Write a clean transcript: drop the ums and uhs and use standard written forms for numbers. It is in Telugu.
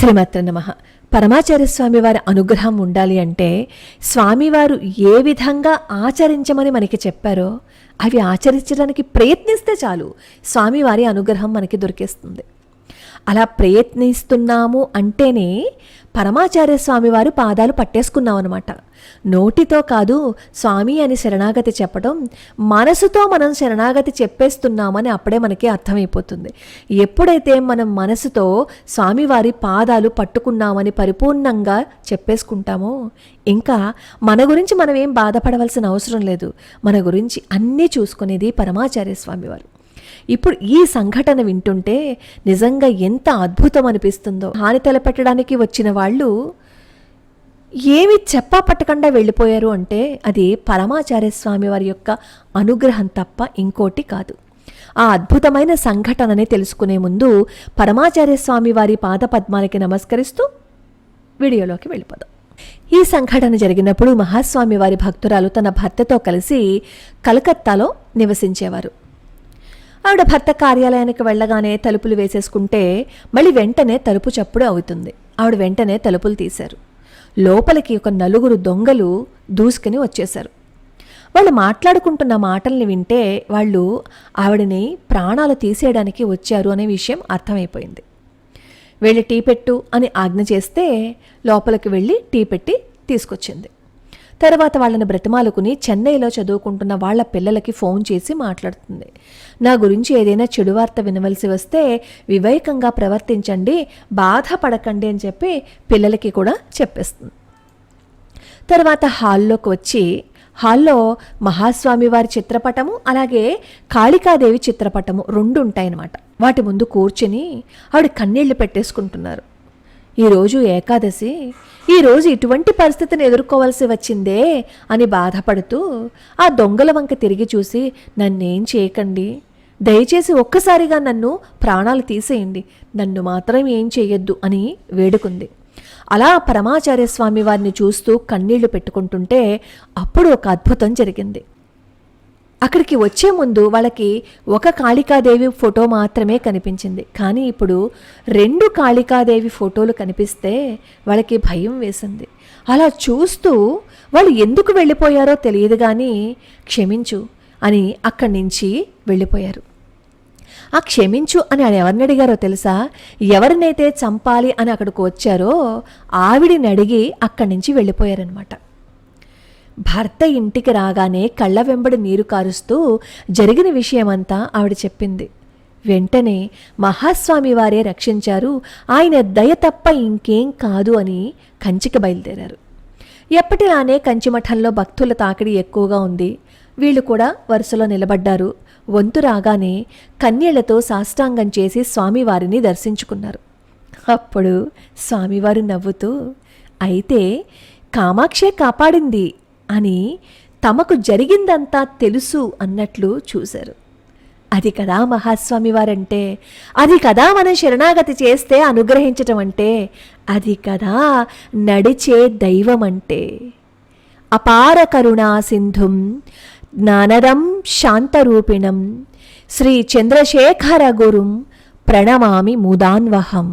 శ్రీమాత్ర నమః. పరమాచార్య స్వామి వారి అనుగ్రహం ఉండాలి అంటే స్వామివారు ఏ విధంగా ఆచరించమని మనకి చెప్పారో అవి ఆచరించడానికి ప్రయత్నిస్తే చాలు స్వామివారి అనుగ్రహం మనకి దొరికేస్తుంది. అలా ప్రయత్నిస్తున్నాము అంటేనే పరమాచార్య స్వామివారు పాదాలు పట్టేసుకున్నాం అనమాట. నోటితో కాదు స్వామి అని శరణాగతి చెప్పడం, మనసుతో మనం శరణాగతి చెప్పేస్తున్నామని అప్పుడే మనకి అర్థమైపోతుంది. ఎప్పుడైతే మనం మనసుతో స్వామివారి పాదాలు పట్టుకున్నామని పరిపూర్ణంగా చెప్పేసుకుంటామో ఇంకా మన గురించి మనం ఏం బాధపడవలసిన అవసరం లేదు. మన గురించి అన్నీ చూసుకునేది పరమాచార్య స్వామివారు. ఇప్పుడు ఈ సంఘటన వింటుంటే నిజంగా ఎంత అద్భుతం అనిపిస్తుందో. హాని తలపెట్టడానికి వచ్చిన వాళ్ళు ఏమి చెప్పా పట్టకుండా వెళ్ళిపోయారు అంటే అది పరమాచార్య స్వామి వారి యొక్క అనుగ్రహం తప్ప ఇంకోటి కాదు. ఆ అద్భుతమైన సంఘటనని తెలుసుకునే ముందు పరమాచార్య స్వామి వారి పాదపద్మాలకి నమస్కరిస్తూ వీడియోలోకి వెళ్ళిపోదాం. ఈ సంఘటన జరిగినప్పుడు మహాస్వామి వారి భక్తురాలు తన భర్తతో కలిసి కలకత్తాలో నివసించేవారు. ఆవిడ భర్త కార్యాలయానికి వెళ్ళగానే తలుపులు వేసేసుకుంటే మళ్ళీ వెంటనే తలుపు చప్పుడు అవుతుంది. ఆవిడ వెంటనే తలుపులు తీశారు. లోపలికి ఒక 4 దొంగలు దూసుకుని వచ్చేశారు. వాళ్ళు మాట్లాడుకుంటున్న మాటల్ని వింటే వాళ్ళు ఆవిడని ప్రాణాలు తీసేయడానికి వచ్చారు అనే విషయం అర్థమైపోయింది. వెళ్ళి టీ పెట్టు అని ఆజ్ఞ చేస్తే లోపలికి వెళ్ళి టీ పెట్టి తీసుకొచ్చింది. తర్వాత వాళ్ళని బ్రతిమాలుకుని చెన్నైలో చదువుకుంటున్న వాళ్ళ పిల్లలకి ఫోన్ చేసి మాట్లాడుతుంది. నా గురించి ఏదైనా చెడు వార్త వినవలసి వస్తే వివేకంగా ప్రవర్తించండి, బాధపడకండి అని చెప్పి పిల్లలకి కూడా చెప్పేస్తుంది. తర్వాత హాల్లోకి వచ్చి హాల్లో మహాస్వామి వారి చిత్రపటము అలాగే కాళికాదేవి చిత్రపటము 2 ఉంటాయన్నమాట. వాటి ముందు కూర్చుని ఆవిడ కన్నీళ్లు పెట్టేసుకుంటున్నారు. ఈరోజు ఏకాదశి, ఈరోజు ఇటువంటి పరిస్థితిని ఎదుర్కోవాల్సి వచ్చిందే అని బాధపడుతూ ఆ దొంగల వంక తిరిగి చూసి నన్నేం చేయకండి, దయచేసి ఒక్కసారిగా నన్ను ప్రాణాలు తీసేయండి, నన్ను మాత్రం ఏం చేయొద్దు అని వేడుకుంది. అలా పరమాచార్య స్వామి వారిని చూస్తూ కన్నీళ్లు పెట్టుకుంటుంటే అప్పుడు ఒక అద్భుతం జరిగింది. అక్కడికి వచ్చే ముందు వాళ్ళకి ఒక కాళికాదేవి ఫోటో మాత్రమే కనిపించింది. కానీ ఇప్పుడు 2 కాళికాదేవి ఫోటోలు కనిపిస్తే వాళ్ళకి భయం వేసింది. అలా చూస్తూ వాళ్ళు ఎందుకు వెళ్ళిపోయారో తెలియదు కానీ క్షమించు అని అక్కడి నుంచి వెళ్ళిపోయారు. ఆ క్షమించు అని ఎవరిని అడిగారో తెలుసా? ఎవరినైతే చంపాలి అని అక్కడికి వచ్చారో ఆవిడిని అడిగి అక్కడి నుంచి వెళ్ళిపోయారనమాట. భర్త ఇంటికి రాగానే కళ్ళ వెంబడి నీరు కారుస్తూ జరిగిన విషయమంతా ఆవిడ చెప్పింది. వెంటనే మహాస్వామి వారే రక్షించారు, ఆయన దయ తప్ప ఇంకేం కాదు అని కంచికి బయలుదేరారు. ఎప్పటిలానే కంచిమఠంలో భక్తుల తాకిడి ఎక్కువగా ఉంది. వీళ్ళు కూడా వరుసలో నిలబడ్డారు. వంతు రాగానే కన్యలతో సాష్టాంగం చేసి స్వామివారిని దర్శించుకున్నారు. అప్పుడు స్వామివారు నవ్వుతూ అయితే కామాక్షే కాపాడింది అని తమకు జరిగిందంతా తెలుసు అన్నట్లు చూశారు. అది కదా మహాస్వామి వారంటే, అది కదా మనం శరణాగతి చేస్తే అనుగ్రహించటం అంటే, అది కదా నడిచే దైవం అంటే. అపార కరుణా సింధుం జ్ఞానదం శాంతరూపిణం శ్రీ చంద్రశేఖర గురుం ప్రణమామి ముదాన్వహం.